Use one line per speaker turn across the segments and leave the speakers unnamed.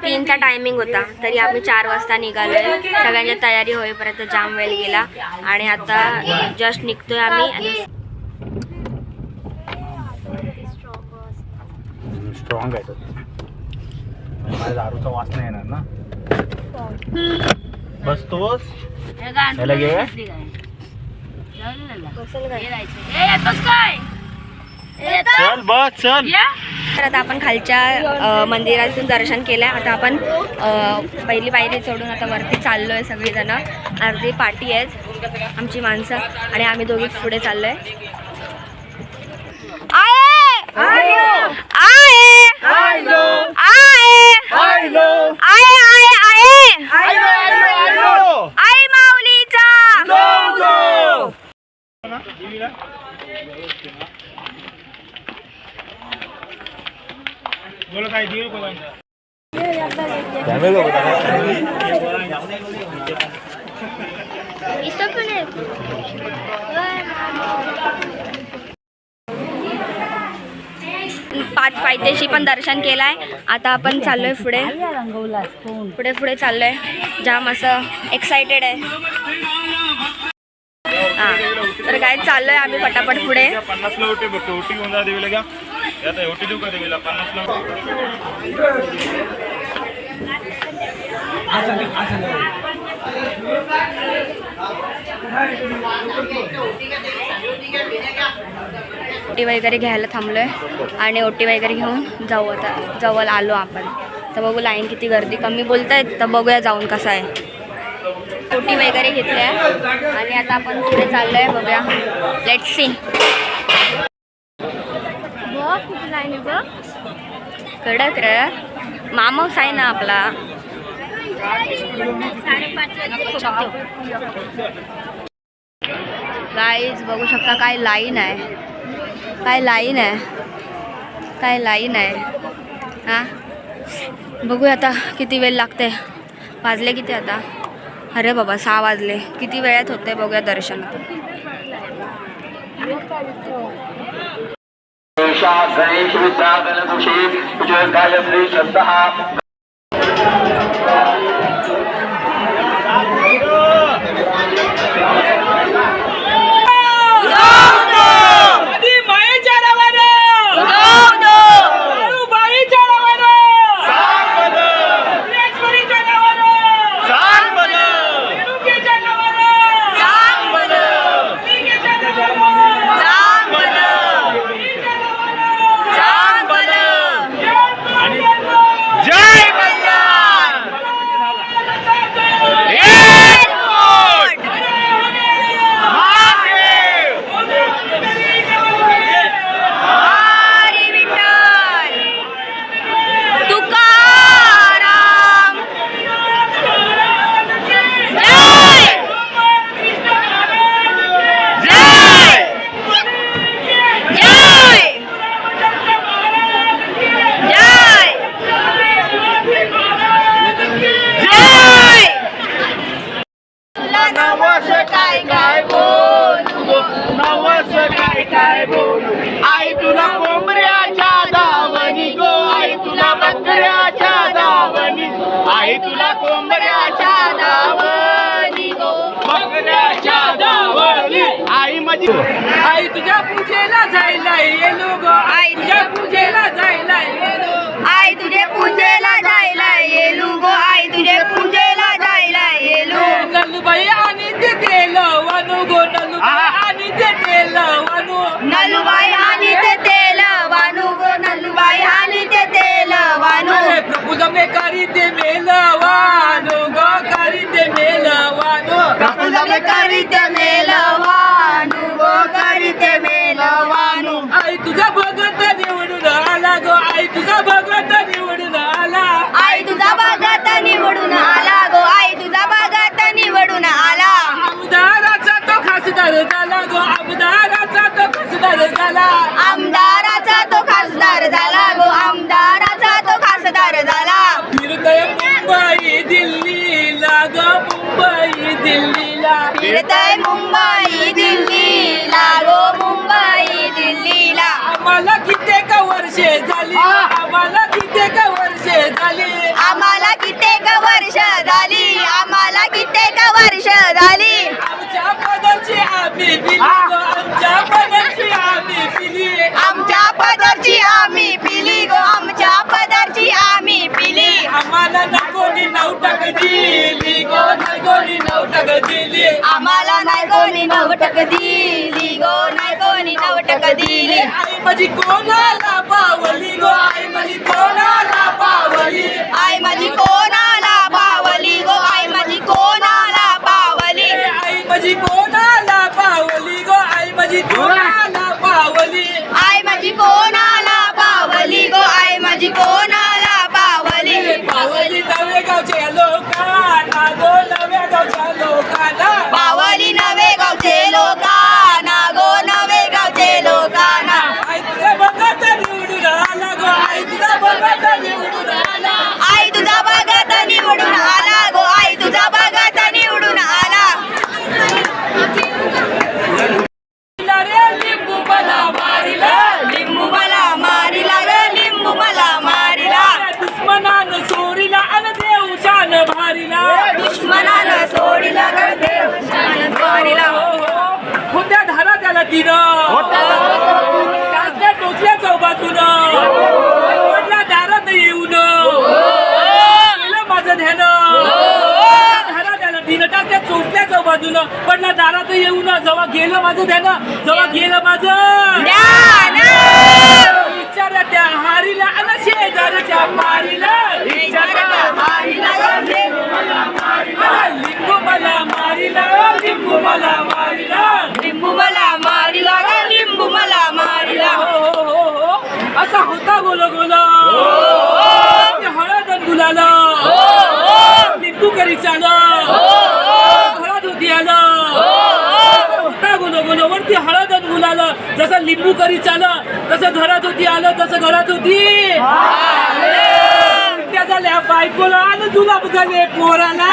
3चा timing होता तरी आम्ही 4 वाजता निघालोय. सगळ्यांची तयारी होईपर्यंत जाम वेळ गेला आणि आता जस्ट निघतोय आम्ही. आणि
स्ट्रॉंग आहे तो. माझ्या दारूचा वास नाही येणार ना. बसतोस याला घे चल बस चल.
तर आता आपण खालच्या मंदिरातून दर्शन केलं. आता आपण पहिली पायरी चढून आता वरती चाललोय. सगळीजण अर्धी पार्टी आहेत आमची माणसं आणि आम्ही दोघीच पुढे चाललोय. आई माऊलीचा
बोलो काय देऊ कोण
पाच पायथ्याशी पण दर्शन केलाय. आता आपण चाललोय पुढे पुढे पुढे चाललोय. जाम असं एक्साइटेड आहे. तर काय चाललोय आम्ही पटापट पुढे.
50 ला ओटी बघतो. ओटी घेऊन जा देवीला घ्या. आता ओटी देऊ का देवीला 50 ला.
ओटी वगैरे घ्यायला थांबलोय आणि ओटी वगैरे घेऊन जाऊ. आता जवळ आलो आपण. तर बघू लाईन किती गर्दी कमी बोलतायत तर बघूया जाऊन कसं आहे. ओटी वगैरे घेतल्या आणि आता आपण पुढे चाललोय. बघूया लेट्स सी. बघ किती लाईन आहे बघ. कडक रे मामाच आहे ना आपला. गाईज बघू शकता काय लाईन आहे. काय लाईन आहे. काय लाईन आहे. हां बघूया आता किती वेळ लागते. वाजले किती आता. अरे बाबा 6 वाजले. किती वेळात होते बघूया दर्शन.
आई तुला कोंबऱ्याच्या दावणी गो. आई तुला बकऱ्याच्या दावणी. आई तुला कोंबऱ्याच्या दावणी गो. बकऱ्याच्या दावणी. आई माझी
आई तुझ्या पूजेला जायला येलो ग. आई तुझ्या पूजेला जायला येलो.
आई तुझे पूजेला जायला येलू गो. आई तुझे पूजेला जायला येलू.
नलुबाई आणि ते तेल वानू गो. नलुबाई आणि ते तेल वानू.
नलुबाई आणि ते तेल वानू गो. नलुबाई आणि ते तेल वानू.
प्रभु जमे करी ते मेल वानू ग. करी ते मेल वानू.
प्रभु जमे करी ते मेल वानू गो. करी ते मेल वानू.
आई तुझा भगत निवडून आला ग. आई तुझा भगत निवडून आला.
आई तुझा भगत निवडून आला गो. आई तुझा भगत निवडून आला.
आमदाराचा तो खासदार झाला गो. आमदाराचा तो खासदार झाला.
आमदाराचा तो खासदार झाला गो. आमदाराचा तो खासदार झाला.
फिरतय मुंबई दिल्लीला ग. मुंबई दिल्लीला
फिरतय मुंबई दिल्लीला गो. मुंबई दिल्लीला.
आम्हाला कित्येक वर्षे झाली. आम्हाला कित्येक वर्षे झाली
आम्हाला कित्येक वर्ष झाली आम्हाला कित्येक वर्ष झाली
आमच्या पदरची आम्ही पिली गो आमच्या पदरची आम्ही पिली
आमच्या पदरची आम्ही पिली गो आमच्या पदरची आम्ही पिली
आम्हाला नाही कोणी नवटक दिली गो नाही कोणी नवटक दिली
आम्हाला नाही कोणी नवटक दिली गो नाही कोणी नवटक दिली
आई माझी कोणाला पावली गो आई माझी कोणाला पावली
आई माझी कोणाला पावली गो आई माझी कोणाला पावली
आई माझी कोणाला पावली गो आई माझी कोणाला पावली
आई माझी कोणाला पावली गो आई माझी कोणाला पावली
पावली नवे गावच्या लोकांना गो नव्या गावच्या लोकांना
पावली नवे गावचे लोकांना गो नवे गावचे लोकांना
आई तुझा बघत निवडून आला गो आई तुझा बघत निवडून आला
आई तुझा बघत निवडून आला गो आई तुझा बघत निवडून आला
रे लिंबू मला मारिला
लिंबू मला मारिला ग लिंबू मला मारिला
दुश्मनानं सोडीला आणि देव शान भारीला
दुश्मनानं सोडिला ग देव शान मारिला
होत्या धारा त्याला तिनं त्या टोचल्या चौबातून पडला दारात येऊन केलं माझं ध्यान धारा त्याला तिनं त्या चोचल्या चौबातून पडला दारात येऊन जेव्हा गेलं माझं ध्यान जेव्हा गेलं माझं विचारा त्या हारीला आणि शेजारच्या मारीला विचारा
मारिला ग लिंबू मला मारिला
लिंबू मला मारिला लिंबू मला मारिला
लिंबू मला मारिला ग लिंबू मला मारिला
हो असा होता गोल गोल हळद आणि गुलाल लिंबू करी चाल हळद होती आलं होता गोल गोल वरती हळद आणि गुलाल जसं लिंबू करी चाल तसं घरात होती आलं तसं घरात होती त्या झाल्या बायकोला आणि जुलाब झाले पोराला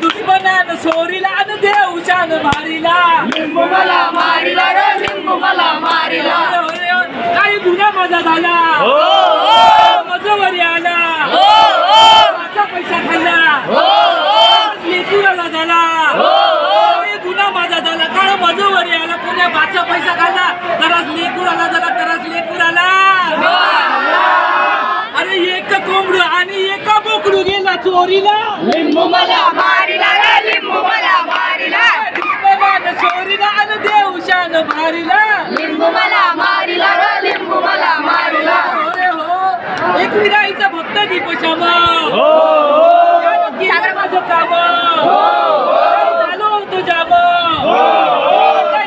दुश्मनानं सोरीला आणि देव शान भारीला
लिंबू मला मारिला ग लिंबू मला मारिला
काही गुन्हा माझा झाला मजवरी आला माझा पैसा खाल्ला लेकुराला झाला काही गुन्हा माझा झाला कारण मजवरी आला कोण्या बाचा पैसा खाल्ला तरच लेकुराला झाला तरच लेकुराला अरे एक कोंबड आणि एका बोकडू गेला चोरीला
लिंबू मला मारिला ग लिंबू मला मारिला
दुश्मनानं चोरीला आणि देव शान भारीला
लिंबू मला मारिला ग लिंबू मला मारिला
अरे हो एक विराईचा भक्त दीपशाम केलं माझं काम झालो तुझ्या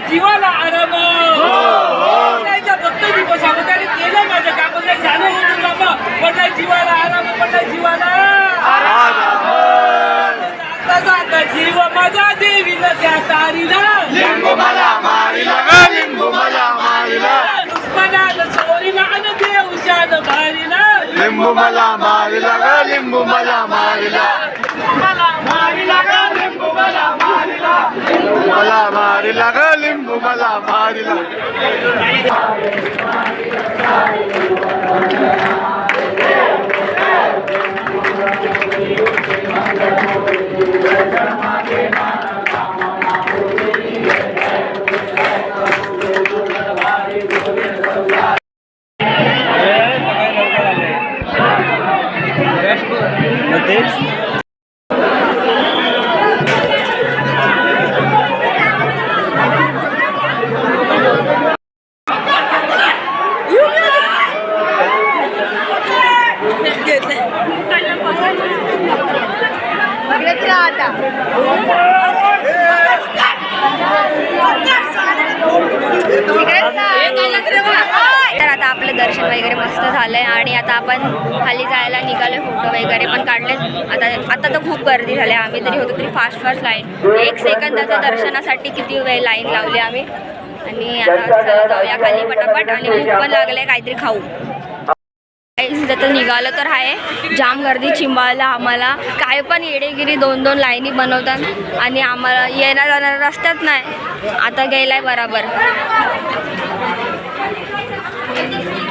जीवाला आराम त्याचा भक्त दीपशाम त्याने केलं माझं काम झालं होतं काम पडलाय जीवाला आराम पडलाय जीवाला जाता जीव माझा देवीला त्या तारीला
लिंबू मला मारिला ग लिंबू मला मारिला
दुश्मनानं चोरीला आणि देव शान भारीला
लिंबू मला मारिला ग लिंबू मला मारिला मला मारिला ग लिंबू मला मारिला मला मारिला ग लिंबू मला मारिला
तर आता आपलं दर्शन वगैरे मस्त झालंय आणि आता आपण खाली जायला निघालोय फोटो वगैरे पण काढले आता तर खूप गर्दी झाली आम्ही तरी होतो तरी फास्ट लाईन 1 सेकंदाच्या दर्शनासाठी किती वेळ लाईन लावली आम्ही आणि आता चला जाऊया खाली पटापट आणि भूक पण लागले काहीतरी खाऊ तर निघालं तर आहे जाम गर्दी चिंबाळला आम्हाला काय पण येडेगिरी 2-2 लाईनी बनवतात आणि आम्हाला येणार जाणार रस्त्यात नाही आता गेलाय बराबर आहे